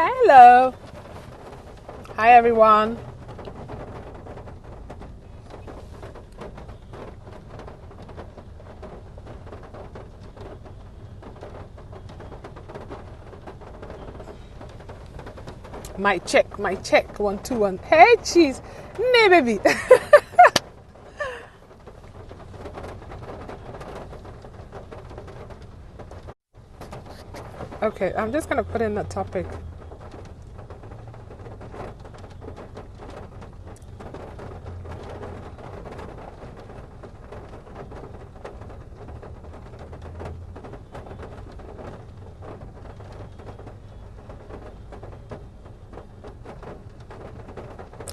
Hello. Hi, everyone. My check. 1 2 1. Hey, cheese. Nay, baby. Okay, I'm just gonna put in the topic.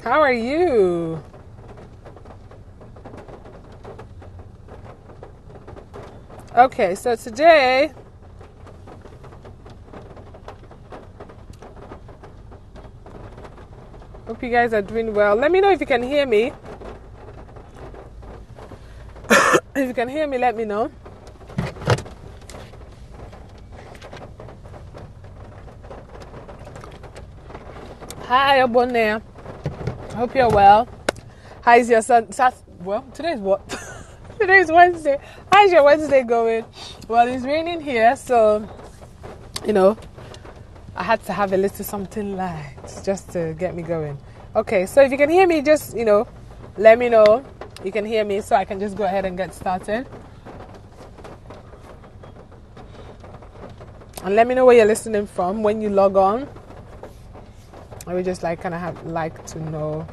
How are you? Okay, so today hope you guys are doing well. Let me know if you can hear me. If you can hear me, let me know. Hi, Obonne. Hope you're well. How's your son? Well, today's what? Today's Wednesday. How's your Wednesday going? Well, it's raining here, so, I had to have a little something light just to get me going. Okay, so if you can hear me, just, let me know you can hear me so I can just go ahead and get started. And let me know where you're listening from when you log on. I would just like to know.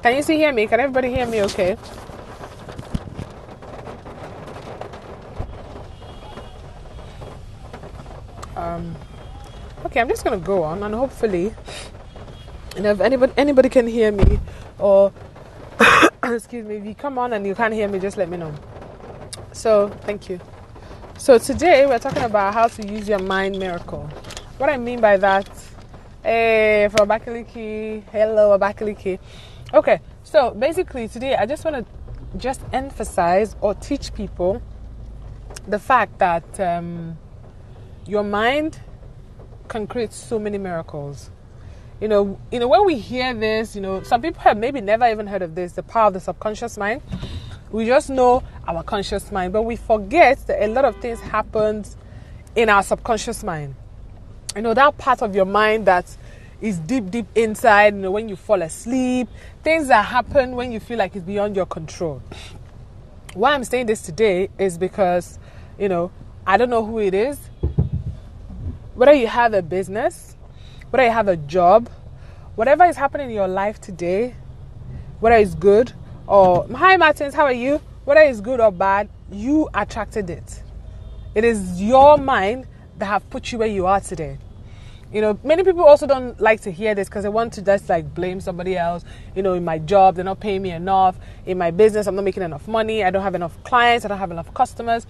Can you still hear me? Can everybody hear me okay? Okay, I'm just gonna go on and hopefully, if anybody can hear me, or excuse me, if you come on and you can't hear me, just let me know. So thank you. So today we're talking about how to use your mind miracle. What I mean by that, from Abakaliki, hello Abakaliki. Okay, so basically today I just want to emphasize or teach people the fact that your mind can create so many miracles. When we hear this, some people have maybe never even heard of this, the power of the subconscious mind. We just know our conscious mind, but we forget that a lot of things happen in our subconscious mind. That part of your mind that is deep, deep inside, when you fall asleep, things that happen when you feel like it's beyond your control. Why I'm saying this today is because, I don't know who it is. Whether you have a business, whether you have a job, whatever is happening in your life today, whether it's good or, hi Martins, how are you? Whether it's good or bad, you attracted it. It is your mind that have put you where you are today. Many people also don't like to hear this because they want to just blame somebody else. In my job, they're not paying me enough. In my business, I'm not making enough money. I don't have enough clients. I don't have enough customers.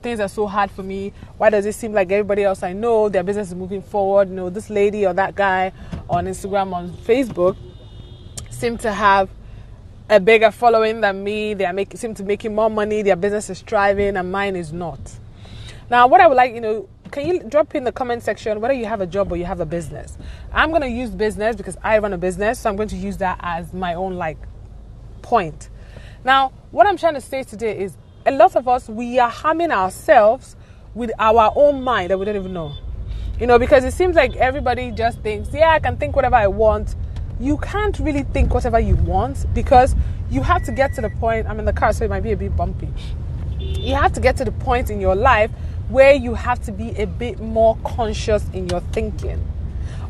Things are so hard for me. Why does it seem like everybody else I know, their business is moving forward? This lady or that guy on Instagram, on Facebook, seem to have a bigger following than me. They seem to be making more money. Their business is thriving and mine is not. Now, what I would like, can you drop in the comment section whether you have a job or you have a business? I'm going to use business because I run a business, so I'm going to use that as my own point. Now, what I'm trying to say today is a lot of us, we are harming ourselves with our own mind that we don't even know. Because it seems like everybody just thinks, I can think whatever I want. You can't really think whatever you want because you have to get to the point. I'm in the car, so it might be a bit bumpy. You have to get to the point in your life where you have to be a bit more conscious in your thinking.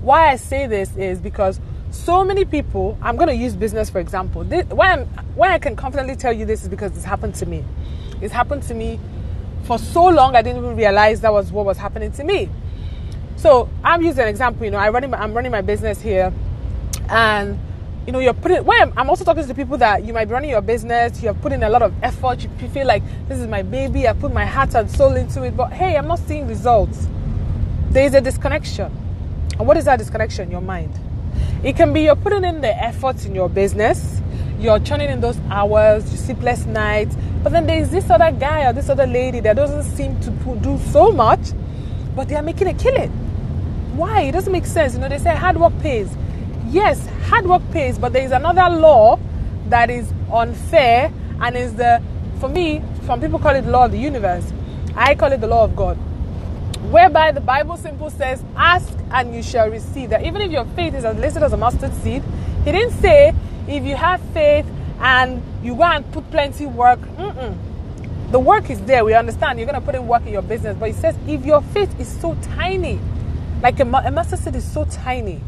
Why I say this is because so many people, I'm going to use business for example. Why I can confidently tell you this is because it's happened to me. It's happened to me for so long I didn't even realize that was what was happening to me. So I'm using an example. I'm running my business here, and I'm also talking to people that you might be running your business, you have put in a lot of effort, you feel like this is my baby, I put my heart and soul into it, but hey, I'm not seeing results. There is a disconnection. And what is that disconnection? Your mind. It can be you're putting in the effort in your business, you're churning in those hours, you sleepless nights, But then there's this other guy or this other lady that doesn't seem to do so much, but they are making a killing. Why? It doesn't make sense. They say hard work pays. Yes, hard work pays, but there is another law that is unfair and is for me, some people call it the law of the universe. I call it the law of God. Whereby the Bible simply says, ask and you shall receive. That even if your faith is as listed as a mustard seed, he didn't say if you have faith and you go and put plenty work. The work is there. We understand you're going to put in work in your business. But he says if your faith is so tiny, like a mustard seed is so tiny,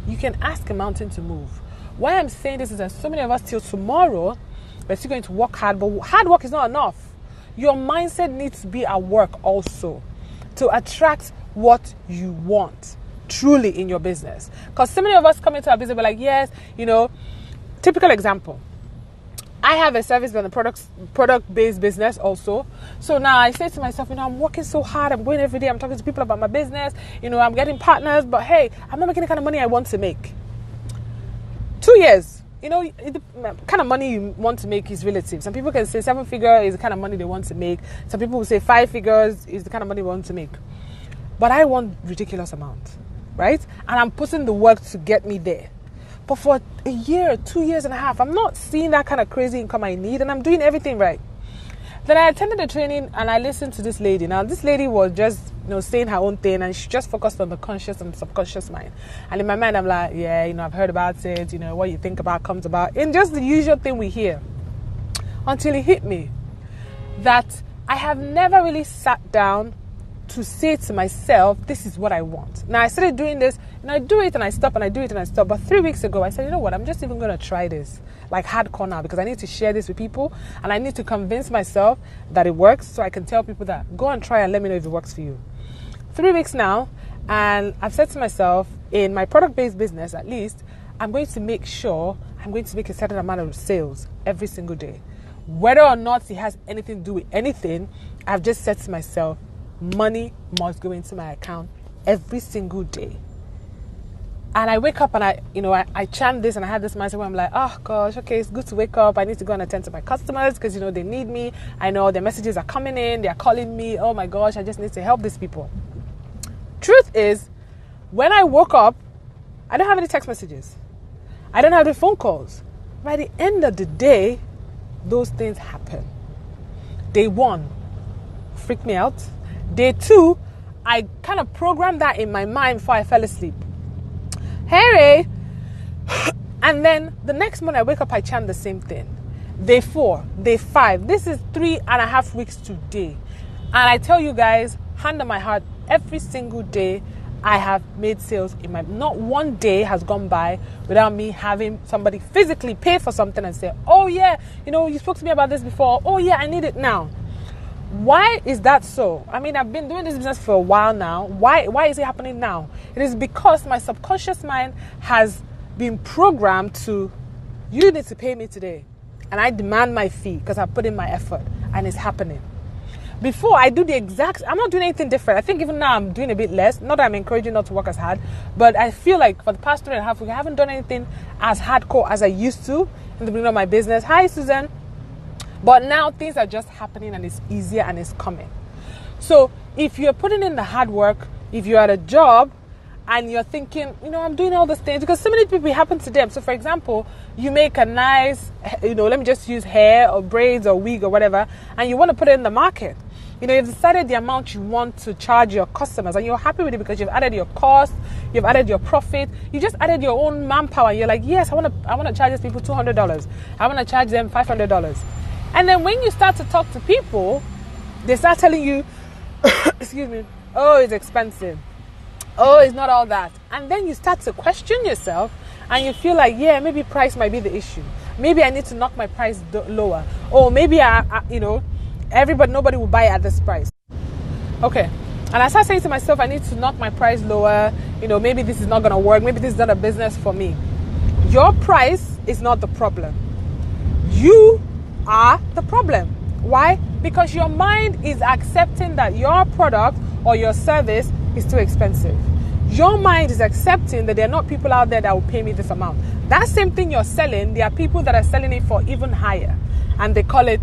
you can ask a mountain to move. Why I'm saying this is that so many of us till tomorrow, we're still going to work hard. But hard work is not enough. Your mindset needs to be at work also to attract what you want truly in your business. Because so many of us come into our business, we're like, yes, typical example. I have a service and a product-based business also. So now I say to myself, I'm working so hard. I'm going every day. I'm talking to people about my business. I'm getting partners. But hey, I'm not making the kind of money I want to make. 2 years. The kind of money you want to make is relative. Some people can say 7-figure is the kind of money they want to make. Some people will say 5 figures is the kind of money they want to make. But I want ridiculous amount, right? And I'm putting the work to get me there. But for a year, 2 years and a half, I'm not seeing that kind of crazy income I need, and I'm doing everything right. Then I attended the training and I listened to this lady. Now, this lady was just, saying her own thing, and she just focused on the conscious and subconscious mind. And in my mind, I'm like, yeah, I've heard about it. What you think about comes about. And just the usual thing we hear. Until it hit me that I have never really sat down to say to myself, this is what I want. Now, I started doing this, and I do it and I stop, and I do it and I stop. But 3 weeks ago, I said, you know what, I'm just even going to try this, like hardcore now, because I need to share this with people, and I need to convince myself that it works, so I can tell people that, go and try and let me know if it works for you. 3 weeks now, and I've said to myself, in my product-based business at least, I'm going to make sure I'm going to make a certain amount of sales every single day. Whether or not it has anything to do with anything, I've just said to myself, money must go into my account every single day. And I wake up and I chant this, and I have this mindset where I'm like, oh gosh, okay, it's good to wake up. I need to go and attend to my customers because, they need me. I know their messages are coming in. They're calling me. Oh my gosh, I just need to help these people. Truth is, when I woke up, I don't have any text messages. I don't have any phone calls. By the end of the day, those things happen. Day 1, freaked me out. Day 2, I kind of programmed that in my mind before I fell asleep. Hey, and then the next morning I wake up, I chant the same thing. Day 4, day 5. This is 3.5 weeks today. And I tell you guys, hand on my heart, every single day I have made sales in not one day has gone by without me having somebody physically pay for something and say, oh yeah, you spoke to me about this before. Oh yeah, I need it now. Why is that so? I mean, I've been doing this business for a while now. Why is it happening now? It is because my subconscious mind has been programmed to, you need to pay me today. And I demand my fee because I put in my effort, and it's happening. Before I do I'm not doing anything different. I think even now I'm doing a bit less. Not that I'm encouraging not to work as hard, but I feel like for the past 3.5 weeks, I haven't done anything as hardcore as I used to in the beginning of my business. Hi, Susan. But now things are just happening, and it's easier and it's coming. So if you're putting in the hard work, if you're at a job and you're thinking, I'm doing all these things, because so many people, it happen to them. So for example, you make a nice, let me just use hair or braids or wig or whatever, and you want to put it in the market. You've decided the amount you want to charge your customers, and you're happy with it because you've added your cost, you've added your profit, you just added your own manpower. You're like, yes, I want to charge these people $200. I want to charge them $500. And then when you start to talk to people, they start telling you, excuse me, oh, it's expensive. Oh, it's not all that. And then you start to question yourself, and you feel like, yeah, maybe price might be the issue. Maybe I need to knock my price lower. Or maybe nobody will buy at this price. Okay. And I start saying to myself, I need to knock my price lower. Maybe this is not going to work. Maybe this is not a business for me. Your price is not the problem. You are the problem. Why? Because your mind is accepting that your product or your service is too expensive. Your mind is accepting that there are not people out there that will pay me this amount. That same thing you're selling, there are people that are selling it for even higher. And they call it,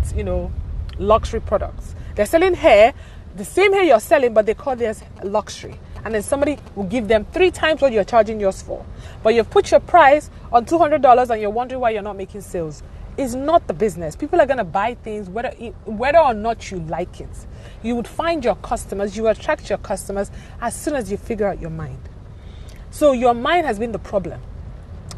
luxury products. They're selling hair, the same hair you're selling, but they call theirs luxury. And then somebody will give them 3 times what you're charging yours for. But you've put your price on $200 and you're wondering why you're not making sales. It's not the business. People are going to buy things whether or not you like it. You would find your customers, you attract your customers as soon as you figure out your mind. So your mind has been the problem.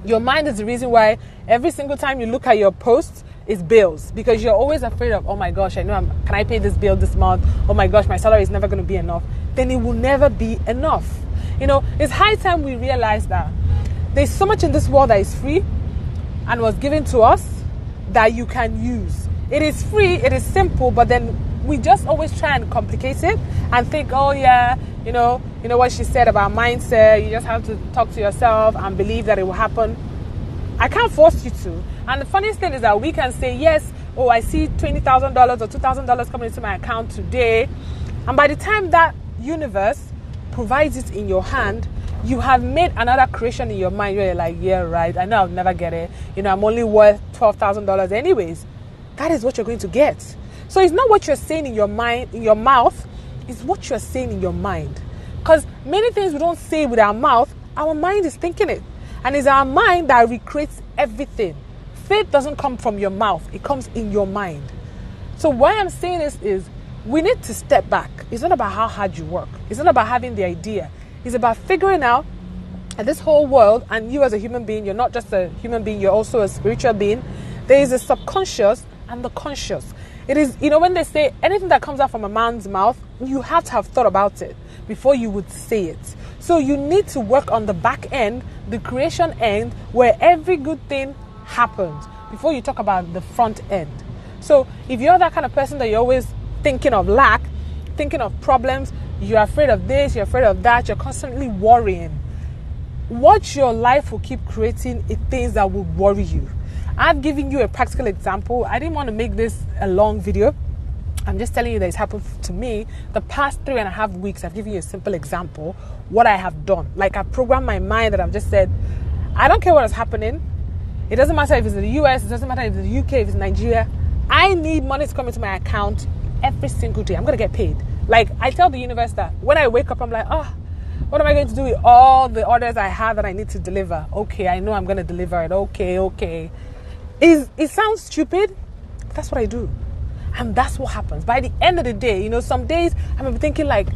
Your mind is the reason why every single time you look at your posts, it's bills. Because you're always afraid of, oh my gosh, can I pay this bill this month? Oh my gosh, my salary is never going to be enough. Then it will never be enough. It's high time we realize that there's so much in this world that is free and was given to us that you can use. It is free, it is simple, but then we just always try and complicate it and think, oh yeah, you know what she said about mindset, you just have to talk to yourself and believe that it will happen. I can't force you to. And the funniest thing is that we can say, yes, oh, I see $20,000 or $2,000 coming into my account today. And by the time that universe provides it in your hand, you have made another creation in your mind where you're like, yeah, right, I know I'll never get it. I'm only worth $12,000 anyways. That is what you're going to get. So it's not what you're saying in your mind, in your mouth, it's what you're saying in your mind. Because many things we don't say with our mouth, our mind is thinking it. And it's our mind that recreates everything. Faith doesn't come from your mouth, it comes in your mind. So why I'm saying this is, we need to step back. It's not about how hard you work. It's not about having the idea. It's about figuring out that this whole world, and you as a human being, you're not just a human being, you're also a spiritual being. There is a subconscious and the conscious. It is, when they say anything that comes out from a man's mouth, you have to have thought about it before you would say it. So you need to work on the back end, the creation end, where every good thing happens before you talk about the front end. So if you're that kind of person that you're always thinking of lack, thinking of problems, you're afraid of this, you're afraid of that, you're constantly worrying, watch your life will keep creating things that will worry you. I've given you a practical example. I didn't want to make this a long video. I'm just telling you that it's happened to me. The past 3.5 weeks, I've given you a simple example, what I have done. Like, I've programmed my mind that I've just said, I don't care what is happening. It doesn't matter if it's in the US, it doesn't matter if it's in the UK, if it's Nigeria. I need money to come into my account every single day. I'm going to get paid. Like, I tell the universe that when I wake up, I'm like, what am I going to do with all the orders I have that I need to deliver? Okay, I know I'm going to deliver it. Okay. It sounds stupid. That's what I do. And that's what happens. By the end of the day, some days I'm thinking like,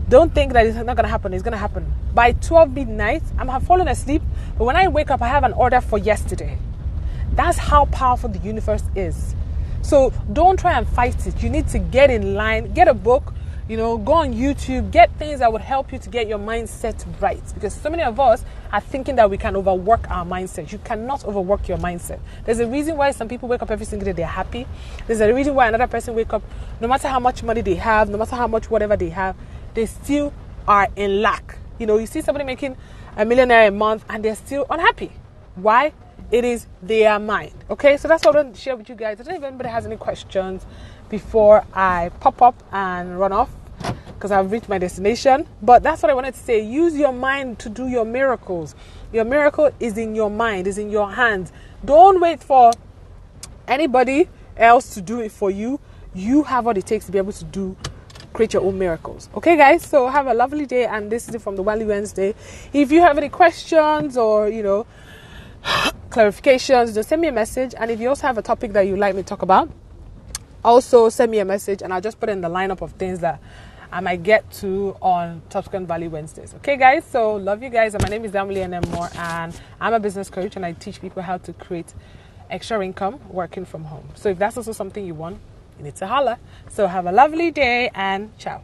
don't think that it's not going to happen. It's going to happen. By 12 midnight, I'm fallen asleep. But when I wake up, I have an order for yesterday. That's how powerful the universe is. So don't try and fight it. You need to get in line, get a book, go on YouTube, get things that would help you to get your mindset right. Because so many of us are thinking that we can overwork our mindset. You cannot overwork your mindset. There's a reason why some people wake up every single day, they're happy. There's a reason why another person wake up, no matter how much money they have, no matter how much whatever they have, they still are in lack. You see somebody making $1 million a month and they're still unhappy. Why? It is their mind. Okay, so that's what I want to share with you guys. I don't know if anybody has any questions before I pop up and run off, because I've reached my destination. But that's what I wanted to say. Use your mind to do your miracles. Your miracle is in your mind, is in your hands. Don't wait for anybody else to do it for you. You have what it takes to be able to create your own miracles. Okay, guys, so have a lovely day. And this is it from the Wally Wednesday. If you have any questions or, clarifications, just send me a message. And if you also have a topic that you'd like me to talk about, also send me a message and I'll just put in the lineup of things that I might get to on subsequent Valley Wednesdays. Okay, guys, so love you guys. And my name is Damily Moore, and I'm a business coach and I teach people how to create extra income working from home. So if that's also something you want, you need to holler. So have a lovely day and ciao.